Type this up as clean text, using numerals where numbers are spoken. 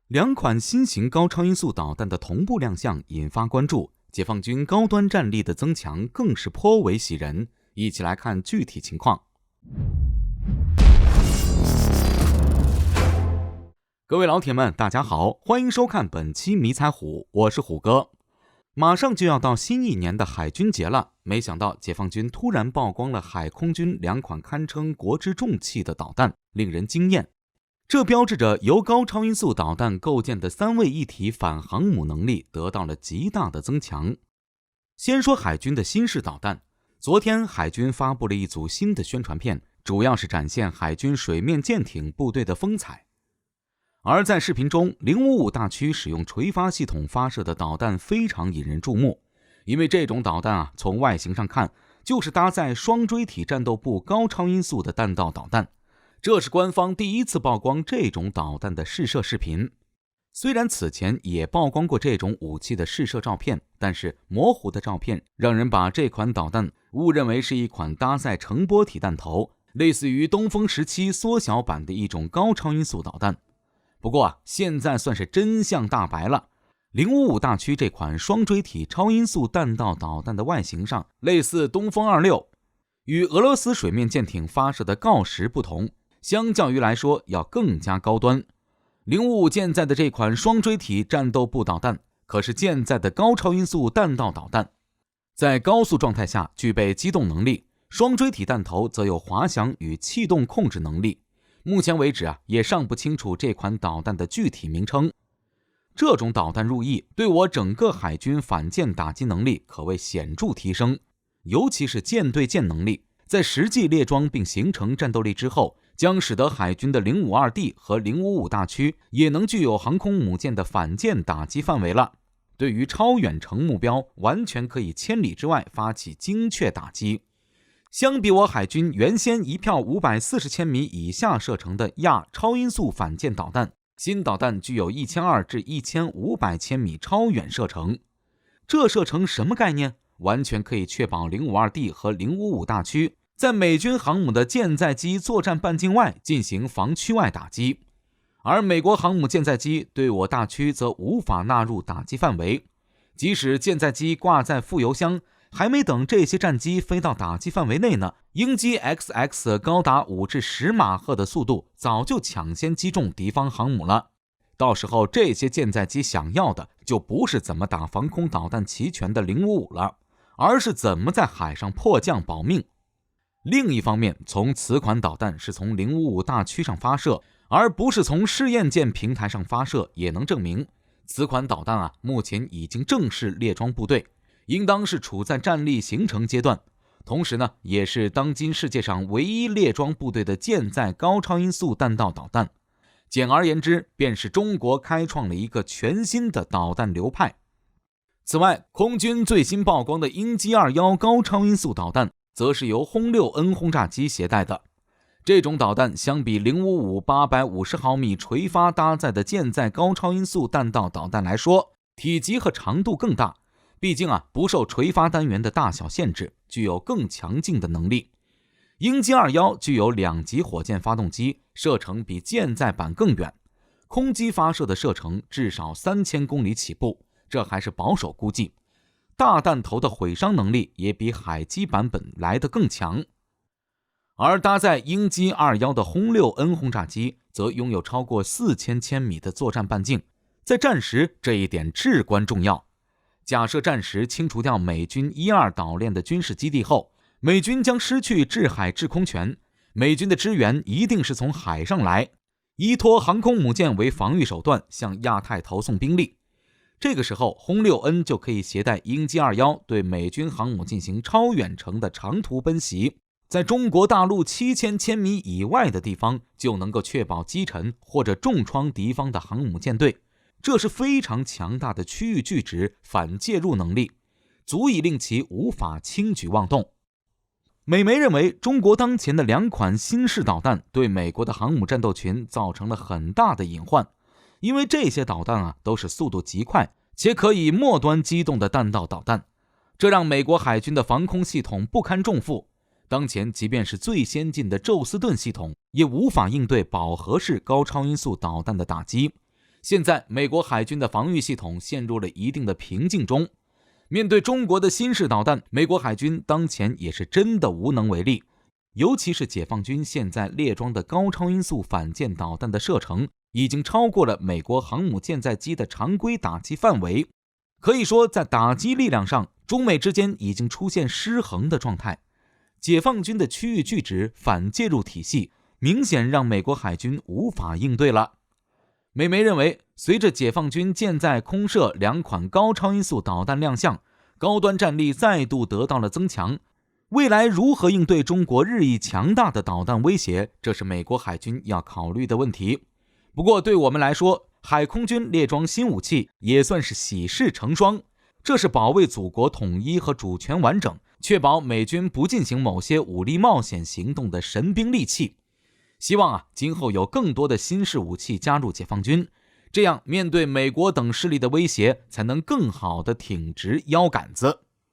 两款新型高超音速导弹的同步亮相引发关注，解放军高端战力的增强更是颇为喜人。一起来看具体情况。各位老铁们，大家好，欢迎收看本期迷彩虎，我是虎哥。马上就要到新一年的海军节了，没想到解放军突然曝光了海空军两款堪称国之重器的导弹，令人惊艳。这标志着由高超音速导弹构建的三位一体反航母能力得到了极大的增强。先说海军的新式导弹，昨天海军发布了一组新的宣传片，主要是展现海军水面舰艇部队的风采。而在视频中，055大驱使用垂发系统发射的导弹非常引人注目，因为这种导弹从外形上看就是搭载双锥体战斗部高超音速的弹道导弹。这是官方第一次曝光这种导弹的试射视频。虽然此前也曝光过这种武器的试射照片，但是模糊的照片让人把这款导弹误认为是一款搭载成波体弹头，类似于东风17缩小版的一种高超音速导弹。不过现在算是真相大白了。055大驱这款双锥体超音速弹道导弹的外形上类似东风26，与俄罗斯水面舰艇发射的锆10不同，相较于来说要更加高端。055舰载的这款双锥体战斗部导弹可是舰载的高超音速弹道导弹，在高速状态下具备机动能力，双锥体弹头则有滑翔与气动控制能力。目前为止也尚不清楚这款导弹的具体名称。这种导弹入役对我整个海军反舰打击能力可谓显著提升，尤其是舰对舰能力，在实际列装并形成战斗力之后，将使得海军的 052D 和055大驱也能具有航空母舰的反舰打击范围了。对于超远程目标，完全可以千里之外发起精确打击。相比我海军原先一票540千米以下射程的亚超音速反舰导弹，新导弹具有1200至1500千米超远射程。这射程什么概念？完全可以确保 052D 和055大驱在美军航母的舰载机作战半径外进行防区外打击，而美国航母舰载机对我大驱则无法纳入打击范围。即使舰载机挂在副油箱，还没等这些战机飞到打击范围内呢，鹰击 XX 高达5至10马赫的速度早就抢先击中敌方航母了。到时候这些舰载机想要的就不是怎么打防空导弹齐全的055了，而是怎么在海上迫降保命。另一方面，从此款导弹是从055大驱上发射，而不是从试验舰平台上发射，也能证明此款导弹目前已经正式列装部队，应当是处在战力形成阶段。同时呢，也是当今世界上唯一列装部队的舰载高超音速弹道导弹。简而言之，便是中国开创了一个全新的导弹流派。此外，空军最新曝光的鹰击21高超音速导弹则是由轰6N 轰炸机携带的。这种导弹相比055 850毫米垂发搭载的舰载高超音速弹道导弹来说，体积和长度更大，毕竟不受垂发单元的大小限制，具有更强劲的能力。鹰击21具有2级火箭发动机，射程比舰载版更远，空机发射的射程至少3000公里起步，这还是保守估计。大弹头的毁伤能力也比海基版本来得更强。而搭载鹰击21的轰6N 轰炸机则拥有超过4000千米的作战半径，在战时这一点至关重要。假设战时清除掉美军1-2岛链的军事基地后，美军将失去制海制空权，美军的支援一定是从海上来，依托航空母舰为防御手段向亚太投送兵力。这个时候轰6N 就可以携带鹰击21对美军航母进行超远程的长途奔袭，在中国大陆7000千米以外的地方就能够确保击沉或者重创敌方的航母舰队。这是非常强大的区域拒止反介入能力，足以令其无法轻举妄动。美媒认为，中国当前的2款新式导弹对美国的航母战斗群造成了很大的隐患，因为这些导弹都是速度极快且可以末端机动的弹道导弹，这让美国海军的防空系统不堪重负。当前即便是最先进的宙斯盾系统也无法应对饱和式高超音速导弹的打击，现在美国海军的防御系统陷入了一定的瓶颈中，面对中国的新式导弹，美国海军当前也是真的无能为力。尤其是解放军现在列装的高超音速反舰导弹的射程已经超过了美国航母舰载机的常规打击范围，可以说在打击力量上，中美之间已经出现失衡的状态。解放军的区域拒止反介入体系明显让美国海军无法应对了。美媒认为，随着解放军舰载空射2款高超音速导弹亮相，高端战力再度得到了增强。未来如何应对中国日益强大的导弹威胁，这是美国海军要考虑的问题。不过对我们来说，海空军列装新武器也算是喜事成双，这是保卫祖国统一和主权完整，确保美军不进行某些武力冒险行动的神兵利器。希望今后有更多的新式武器加入解放军，这样面对美国等势力的威胁，才能更好地挺直腰杆子。